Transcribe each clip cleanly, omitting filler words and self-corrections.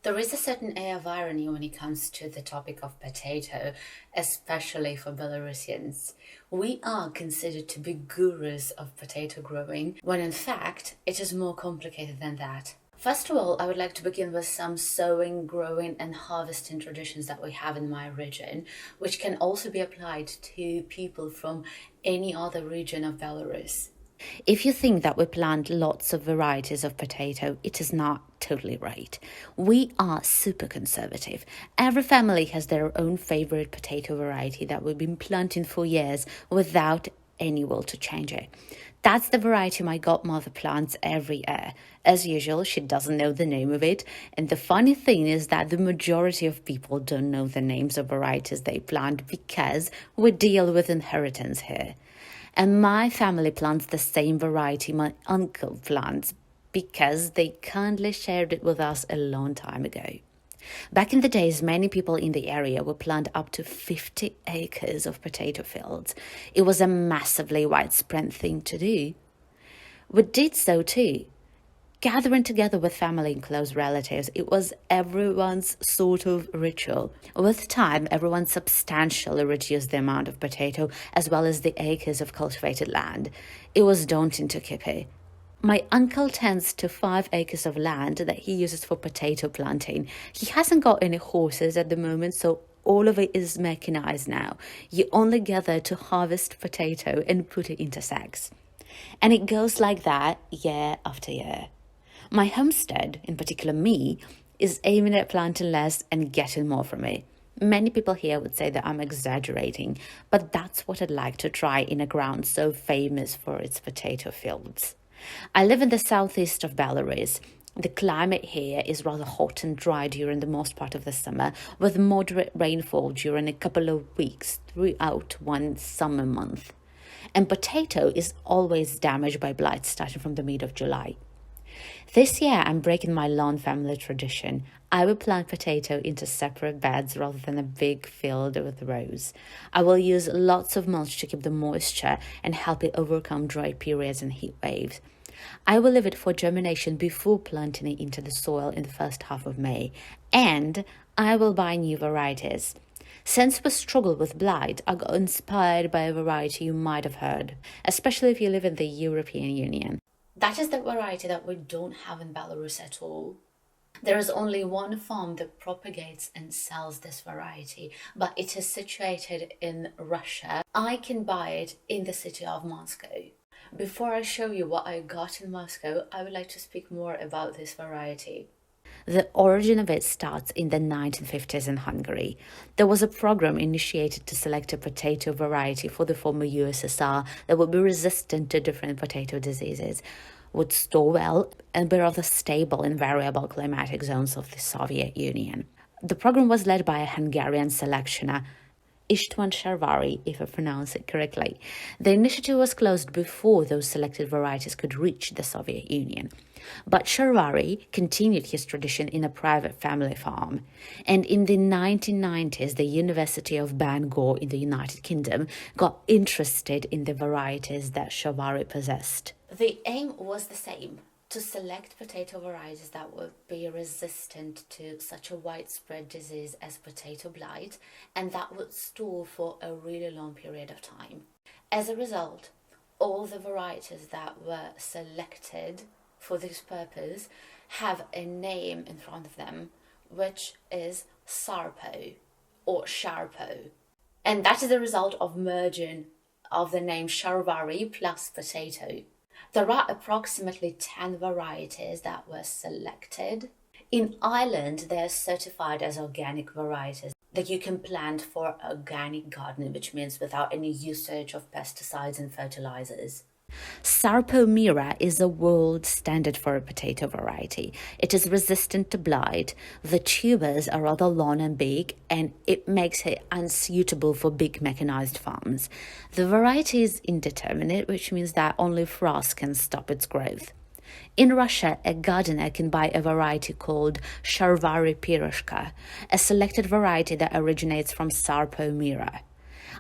There is a certain air of irony when it comes to the topic of potato, especially for Belarusians. We are considered to be gurus of potato growing, when in fact it is more complicated than that. First of all, I would like to begin with some sowing, growing, and harvesting traditions that we have in my region, which can also be applied to people from any other region of Belarus. If you think that we plant lots of varieties of potato, it is not totally right. We are super conservative. Every family has their own favorite potato variety that we've been planting for years without any will to change it. That's the variety my godmother plants every year. As usual, she doesn't know the name of it, and the funny thing is that the majority of people don't know the names of varieties they plant because we deal with inheritance here. And my family plants the same variety my uncle plants because they kindly shared it with us a long time ago. Back in the days, many people in the area would plant up to 50 acres of potato fields. It was a massively widespread thing to do. We did so too. Gathering together with family and close relatives, it was everyone's sort of ritual. With time, everyone substantially reduced the amount of potato as well as the acres of cultivated land. It was daunting to keep it. My uncle tends to 5 acres of land that he uses for potato planting. He hasn't got any horses at the moment, so all of it is mechanized now. You only gather to harvest potato and put it into sacks. And it goes like that year after year. My homestead, in particular me, is aiming at planting less and getting more from it. Many people here would say that I'm exaggerating, but that's what I'd like to try in a ground so famous for its potato fields. I live in the southeast of Belarus. The climate here is rather hot and dry during the most part of the summer, with moderate rainfall during a couple of weeks throughout one summer month. And potato is always damaged by blight starting from the mid of July. This year, I'm breaking my lawn family tradition. I will plant potato into separate beds rather than a big field with rows. I will use lots of mulch to keep the moisture and help it overcome dry periods and heat waves. I will leave it for germination before planting it into the soil in the first half of May. And I will buy new varieties. Since we struggle with blight, I got inspired by a variety you might have heard, especially if you live in the European Union. That is the variety that we don't have in Belarus at all. There is only one farm that propagates and sells this variety, but it is situated in Russia. I can buy it in the city of Moscow. Before I show you what I got in Moscow, I would like to speak more about this variety. The origin of it starts in the 1950s in Hungary. There was a program initiated to select a potato variety for the former USSR that would be resistant to different potato diseases, would store well, and be rather stable in variable climatic zones of the Soviet Union. The program was led by a Hungarian selectioner, István Sarvari, if I pronounce it correctly. The initiative was closed before those selected varieties could reach the Soviet Union. But Sarvari continued his tradition in a private family farm. And in the 1990s, the University of Bangor in the United Kingdom got interested in the varieties that Sarvari possessed. The aim was the same: to select potato varieties that would be resistant to such a widespread disease as potato blight and that would store for a really long period of time. As a result, all the varieties that were selected for this purpose have a name in front of them, which is Sarpo or Sarpo. And that is the result of merging of the name Sarvari plus potato. There are approximately 10 varieties that were selected. In Ireland, they are certified as organic varieties that you can plant for organic gardening, which means without any usage of pesticides and fertilizers. Sarpo Mira is the world standard for a potato variety. It is resistant to blight. The tubers are rather long and big, and it makes it unsuitable for big mechanized farms. The variety is indeterminate, which means that only frost can stop its growth. In Russia, a gardener can buy a variety called Sharvari Piroshka, a selected variety that originates from Sarpo Mira.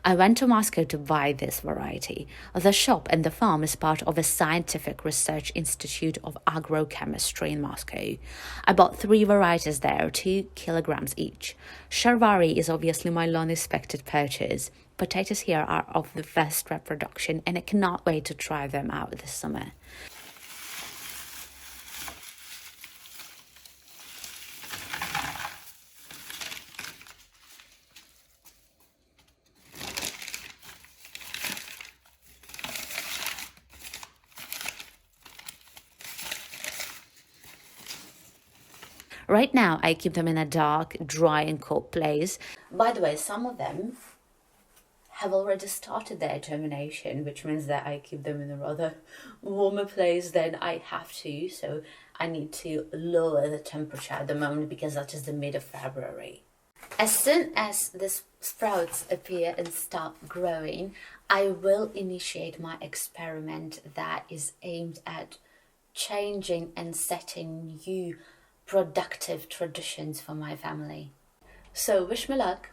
I went to Moscow to buy this variety. The shop and the farm is part of a scientific research institute of agrochemistry in Moscow. I bought 3 varieties there, 2 kilograms each. Sharvari is obviously my long-expected purchase. Potatoes here are of the best reproduction, and I cannot wait to try them out this summer. Right now, I keep them in a dark, dry, and cold place. By the way, some of them have already started their germination, which means that I keep them in a rather warmer place than I have to. So I need to lower the temperature at the moment because that is the mid of February. As soon as the sprouts appear and start growing, I will initiate my experiment that is aimed at changing and setting new productive traditions for my family. So wish me luck.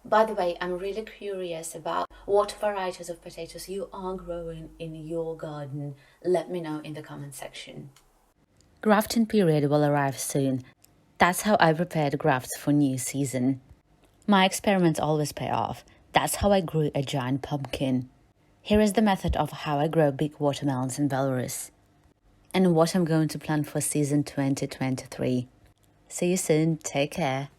By the way, I'm really curious about what varieties of potatoes you are growing in your garden. Let me know in the comment section. Grafting period will arrive soon. That's how I prepared grafts for new season. My experiments always pay off. That's how I grew a giant pumpkin. Here is the method of how I grow big watermelons in Belarus, and what I'm going to plant for season 2023. See you soon. Take care.